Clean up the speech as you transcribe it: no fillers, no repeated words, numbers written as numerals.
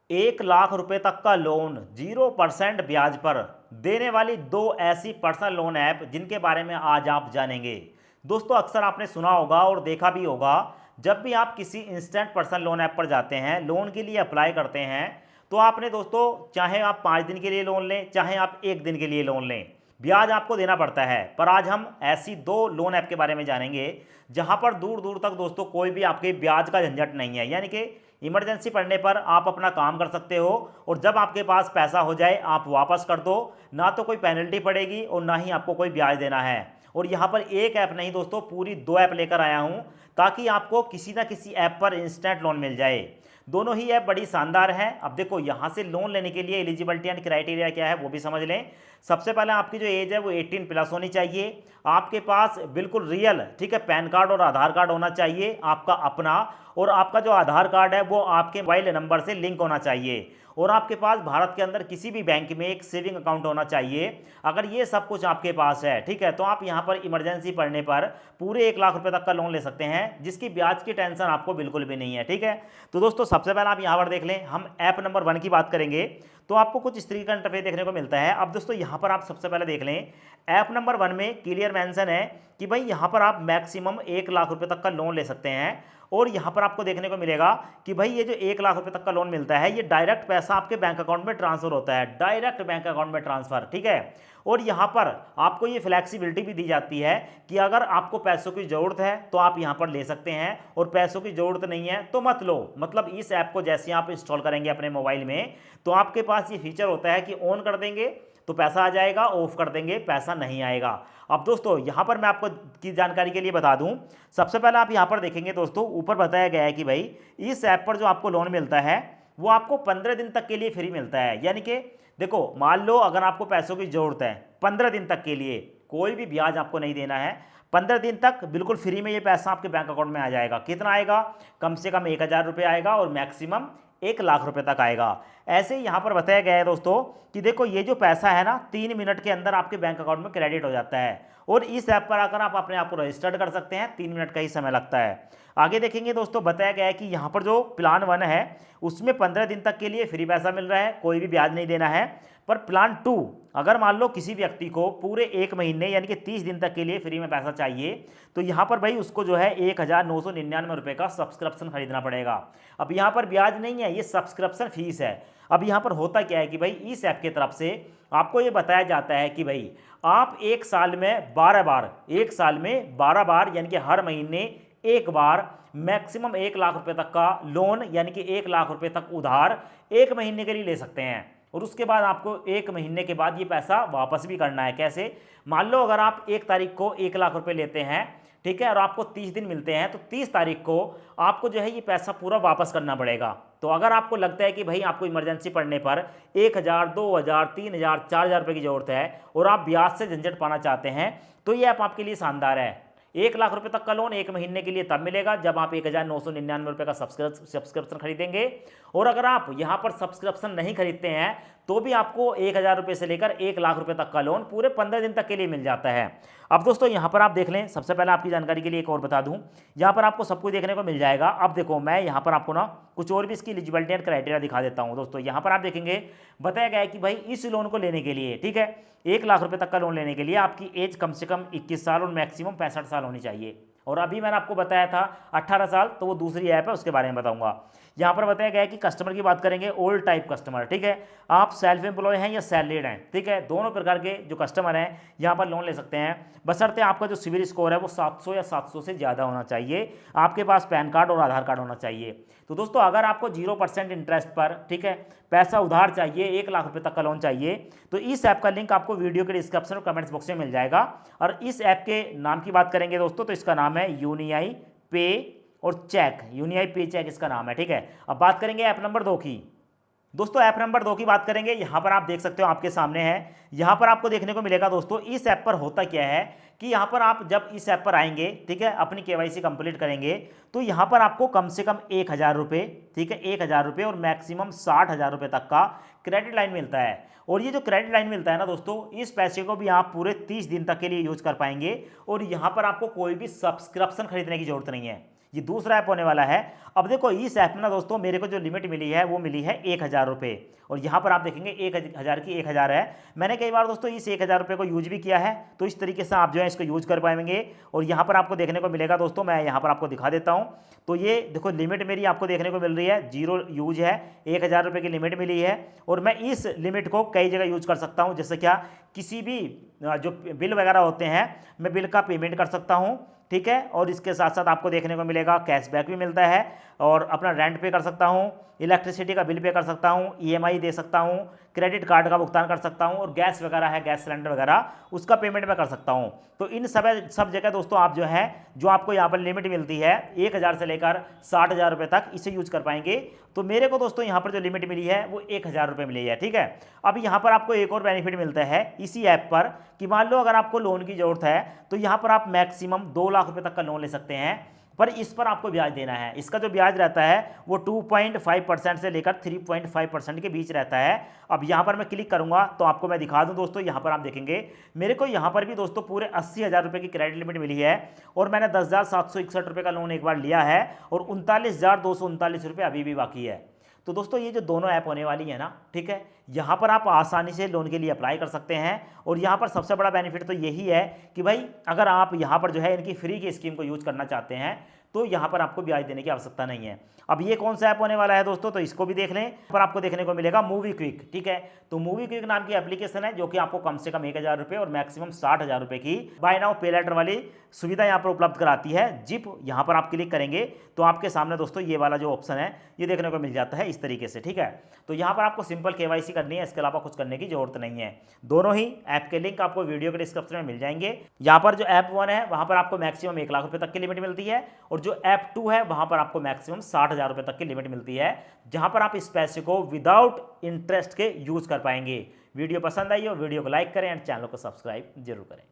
1 लाख रुपए तक का लोन 0% ब्याज पर देने वाली दो ऐसी पर्सनल लोन ऐप जिनके बारे में आज आप जानेंगे। दोस्तों, अक्सर आपने सुना होगा और देखा भी होगा, जब भी आप किसी इंस्टेंट पर्सनल लोन ऐप पर जाते हैं, लोन के लिए अप्लाई करते हैं, तो आपने दोस्तों, चाहे आप 5 दिन के लिए लोन लें, चाहे आप 1 दिन के लिए लोन लें, ब्याज आपको देना पड़ता है। पर आज हम ऐसी दो लोन ऐप के बारे में जानेंगे जहां पर दूर दूर तक दोस्तों कोई भी आपके ब्याज का झंझट नहीं है, यानी कि इमरजेंसी पड़ने पर आप अपना काम कर सकते हो और जब आपके पास पैसा हो जाए आप वापस कर दो। ना तो कोई पेनल्टी पड़ेगी और ना ही आपको कोई ब्याज देना है। और यहाँ पर एक ऐप नहीं दोस्तों, पूरी दो ऐप लेकर आया हूँ ताकि आपको किसी ना किसी ऐप पर इंस्टेंट लोन मिल जाए। दोनों ही ऐप बड़ी शानदार हैं। अब देखो, यहाँ से लोन लेने के लिए एलिजिबिलिटी एंड क्राइटेरिया क्या है वो भी समझ लें। सबसे पहले आपकी जो एज है वो 18+ होनी चाहिए। आपके पास बिल्कुल रियल, ठीक है, पैन कार्ड और आधार कार्ड होना चाहिए आपका अपना, और आपका जो आधार कार्ड है वो आपके मोबाइल नंबर से लिंक होना चाहिए, और आपके पास भारत के अंदर किसी भी बैंक में एक सेविंग अकाउंट होना चाहिए। अगर ये सब कुछ आपके पास है, ठीक है, तो आप यहाँ पर इमरजेंसी पड़ने पर पूरे 1 लाख रुपए तक का लोन ले सकते हैं, जिसकी ब्याज की टेंशन आपको बिल्कुल भी नहीं है। ठीक है, तो दोस्तों सबसे पहले आप यहाँ पर देख लें, हम ऐप नंबर 1 की बात करेंगे तो आपको कुछ इस तरीके का इंटरफेस देखने को मिलता है। अब दोस्तों यहाँ पर आप सबसे पहले देख लें, ऐप नंबर 1 में क्लियर मेंशन है कि भाई यहाँ पर आप मैक्सिमम 1 लाख रुपए तक का लोन ले सकते हैं। और यहाँ पर आपको देखने को मिलेगा कि भाई ये जो 1 लाख रुपए तक का लोन मिलता है, ये डायरेक्ट पैसा आपके बैंक अकाउंट में ट्रांसफर होता है, डायरेक्ट बैंक अकाउंट में ट्रांसफर। ठीक है, और यहाँ पर आपको ये फ्लैक्सिबिलिटी भी दी जाती है कि अगर आपको पैसों की ज़रूरत है तो आप यहाँ पर ले सकते हैं, और पैसों की ज़रूरत नहीं है तो मत लो। मतलब इस ऐप को जैसे आप इंस्टॉल करेंगे अपने मोबाइल में, तो आपके पास ये फीचर होता है कि ऑन कर देंगे तो पैसा आ जाएगा, ऑफ कर देंगे पैसा नहीं आएगा। अब दोस्तों यहाँ पर मैं आपको की जानकारी के लिए बता दूं, सबसे पहले आप यहाँ पर देखेंगे दोस्तों, ऊपर बताया गया है कि भाई इस ऐप पर जो आपको लोन मिलता है वो आपको 15 दिन तक के लिए फ्री मिलता है। यानी कि देखो, मान लो अगर आपको पैसों की ज़रूरत है 15 दिन तक के लिए, कोई भी ब्याज आपको नहीं देना है, 15 दिन तक बिल्कुल फ्री में ये पैसा आपके बैंक अकाउंट में आ जाएगा। कितना आएगा? कम से कम 1,000 रुपये आएगा और मैक्सिमम 1 लाख रुपए तक आएगा। ऐसे ही यहाँ पर बताया गया है दोस्तों कि देखो, ये जो पैसा है ना 3 मिनट के अंदर आपके बैंक अकाउंट में क्रेडिट हो जाता है, और इस ऐप पर आकर आप अपने आप को रजिस्टर्ड कर सकते हैं। 3 मिनट का ही समय लगता है। आगे देखेंगे दोस्तों, बताया गया है कि यहाँ पर जो प्लान 1 है उसमें 15 दिन तक के लिए फ्री पैसा मिल रहा है, कोई भी ब्याज नहीं देना है। पर प्लान 2, अगर मान लो किसी व्यक्ति को पूरे 1 महीने यानी कि 30 दिन तक के लिए फ्री में पैसा चाहिए, तो यहाँ पर भाई उसको जो है 1,999 रुपये का सब्सक्रिप्शन खरीदना पड़ेगा। अब यहाँ पर ब्याज नहीं है, ये सब्सक्रिप्शन फीस है। अब यहाँ पर होता क्या है कि भाई इस ऐप की तरफ से आपको ये बताया जाता है कि भाई आप 1 साल में 12 बार, 1 साल में 12 बार यानी कि हर महीने 1 बार मैक्सिमम 1 लाख रुपए तक का लोन, यानी कि 1 लाख रुपए तक उधार 1 महीने के लिए ले सकते हैं। और उसके बाद आपको 1 महीने के बाद ये पैसा वापस भी करना है। कैसे? मान लो अगर आप 1 तारीख को 1 लाख रुपए लेते हैं, ठीक है, और आपको 30 दिन मिलते हैं, तो 30 तारीख को आपको जो है ये पैसा पूरा वापस करना पड़ेगा। तो अगर आपको लगता है कि भाई आपको इमरजेंसी पड़ने पर 1,000, 2,000, 3,000, 4,000 रुपये की ज़रूरत है और आप ब्याज से झंझट पाना चाहते हैं, तो ये ऐप आपके लिए शानदार है। 1 लाख रुपए तक का लोन 1 महीने के लिए तब मिलेगा जब आप 1,999 रुपये का सब्सक्रिप्शन खरीदेंगे। और अगर आप यहाँ पर सब्सक्रिप्शन नहीं खरीदते हैं तो भी आपको 1,000 रुपये से लेकर 1 लाख रुपए तक का लोन पूरे 15 दिन तक के लिए मिल जाता है। अब दोस्तों यहाँ पर आप देख लें, सबसे पहले आपकी जानकारी के लिए एक और बता दूँ, यहाँ पर आपको सब कुछ देखने को मिल जाएगा। अब देखो, मैं यहाँ पर आपको ना कुछ और भी इसकी एलिजिबिलिटी एंड क्राइटेरिया दिखा देता हूँ। दोस्तों यहाँ पर आप देखेंगे, बताया गया है कि भाई इस लोन को लेने के लिए, ठीक है, 1 लाख रुपए तक का लोन लेने के लिए आपकी एज कम से कम 21 साल और मैक्सिमम 65 साल होनी चाहिए। और अभी मैंने आपको बताया था 18 साल, तो वो दूसरी ऐप है, उसके बारे में बताऊंगा। यहाँ पर बताया गया है कि कस्टमर की बात करेंगे, ओल्ड टाइप कस्टमर, ठीक है, आप सेल्फ एम्प्लॉय हैं या सैलरीड हैं, ठीक है, दोनों प्रकार के जो कस्टमर हैं यहाँ पर लोन ले सकते हैं, बशर्ते आपका जो सिविल स्कोर है वो 700 या 700 से ज़्यादा होना चाहिए, आपके पास पैन कार्ड और आधार कार्ड होना चाहिए। तो दोस्तों अगर आपको 0% इंटरेस्ट पर, ठीक है, पैसा उधार चाहिए, 1 लाख रुपए तक का लोन चाहिए, तो इस ऐप का लिंक आपको वीडियो के डिस्क्रिप्शन और कमेंट्स बॉक्स में मिल जाएगा। और इस ऐप के नाम की बात करेंगे दोस्तों, तो इसका नाम है यूनिआई पे और चेक, यूनिआई पे चेक इसका नाम है। ठीक है, अब बात करेंगे ऐप नंबर 2 की। दोस्तों ऐप नंबर 2 की बात करेंगे, यहाँ पर आप देख सकते हो, आपके सामने है। यहाँ पर आपको देखने को मिलेगा दोस्तों, इस ऐप पर होता क्या है कि यहाँ पर आप जब इस ऐप पर आएंगे, ठीक है, अपनी केवाईसी कंप्लीट करेंगे, तो यहाँ पर आपको कम से कम 1,000 रुपये, ठीक है, 1,000 रुपये और मैक्सिमम 60,000 रुपये तक का क्रेडिट लाइन मिलता है। और ये जो क्रेडिट लाइन मिलता है ना दोस्तों, इस पैसे को भी आप पूरे 30 दिन तक के लिए यूज कर पाएंगे। और यहाँ पर आपको कोई भी सब्सक्रिप्शन खरीदने की जरूरत नहीं है, ये दूसरा ऐप होने वाला है। अब देखो इस ऐप में ना दोस्तों मेरे को जो लिमिट मिली है वो मिली है 1000 रुपये, और यहाँ पर आप देखेंगे 1000 की 1000 है। मैंने कई बार दोस्तों इस 1000 रुपये को यूज भी किया है, तो इस तरीके से आप जो है इसको यूज कर पाएंगे। और यहाँ पर आपको देखने को मिलेगा दोस्तों, मैं यहाँ पर आपको दिखा देता हूँ। तो ये देखो लिमिट मेरी आपको देखने को मिल रही है, 0 यूज है, 1000 रुपये की लिमिट मिली है। और मैं इस लिमिट को कई जगह यूज कर सकता हूँ, जैसे क्या किसी भी जो बिल वगैरह होते हैं मैं बिल का पेमेंट कर सकता हूँ, ठीक है। और इसके साथ साथ आपको देखने को मिलेगा कैशबैक भी मिलता है, और अपना रेंट पे कर सकता हूँ, इलेक्ट्रिसिटी का बिल पे कर सकता हूँ, ईएमआई दे सकता हूँ, क्रेडिट कार्ड का भुगतान कर सकता हूँ, और गैस वगैरह है, गैस सिलेंडर वगैरह उसका पेमेंट मैं कर सकता हूँ। तो इन सब जगह दोस्तों आप जो है जो आपको यहाँ पर लिमिट मिलती है 1000 से लेकर 60,000 रुपये तक, इसे यूज कर पाएंगे। तो मेरे को दोस्तों यहाँ पर जो लिमिट मिली है वो 1000 रुपये मिली है, ठीक है। अब यहाँ पर आपको एक और बेनिफिट मिलता है इसी ऐप पर कि मान लो अगर आपको लोन की जरूरत है तो यहाँ पर आप मैक्सिमम 2 लाख रुपये तक का लोन ले सकते हैं, पर इस पर आपको ब्याज देना है। इसका जो ब्याज रहता है वो 2.5% से लेकर 3.5% के बीच रहता है। अब यहाँ पर मैं क्लिक करूँगा तो आपको मैं दिखा दूँ दोस्तों, यहाँ पर आप देखेंगे मेरे को यहाँ पर भी दोस्तों पूरे 80,000 रुपये की क्रेडिट लिमिट मिली है, और मैंने 10,761 रुपये का लोन एक बार लिया है, और 39,239 रुपये अभी भी बाकी है। तो दोस्तों ये जो दोनों ऐप होने वाली है ना, ठीक है, यहाँ पर आप आसानी से लोन के लिए अप्लाई कर सकते हैं। और यहाँ पर सबसे बड़ा बेनिफिट तो यही है कि भाई अगर आप यहाँ पर जो है इनकी फ्री की स्कीम को यूज करना चाहते हैं तो यहाँ पर आपको ब्याज देने की आवश्यकता नहीं है। अब ये कौन सा ऐप होने वाला है दोस्तों, तो इसको भी देख लें। पर आपको देखने को मिलेगा मूवी क्विक, ठीक है। तो मूवी क्विक नाम की एप्लीकेशन है जो कि आपको कम से कम 1000 रुपये और मैक्सिमम 60,000 रुपये की बाय नाउ पे लेटर वाली सुविधा यहाँ पर उपलब्ध कराती है जिप। यहाँ पर आप क्लिक करेंगे तो आपके सामने दोस्तों ये वाला जो ऑप्शन है ये देखने को मिल जाता है इस तरीके से, ठीक है। तो यहाँ पर आपको सिंपल केवाईसी करनी है, इसके अलावा कुछ करने की जरूरत नहीं है। दोनों ही ऐप के लिंक आपको वीडियो के डिस्क्रिप्शन में मिल जाएंगे। यहाँ पर जो ऐप 1 है वहाँ पर आपको मैक्सिमम 1 लाख रुपये तक की लिमिट मिलती है, और जो ऐप 2 है वहाँ पर आपको मैक्सिमम 60,000 रुपये तक की लिमिट मिलती है, जहाँ पर आप इस पैसे को विदाउट इंटरेस्ट के यूज कर पाएंगे। वीडियो पसंद आई हो वीडियो को लाइक करें एंड चैनल को सब्सक्राइब जरूर करें।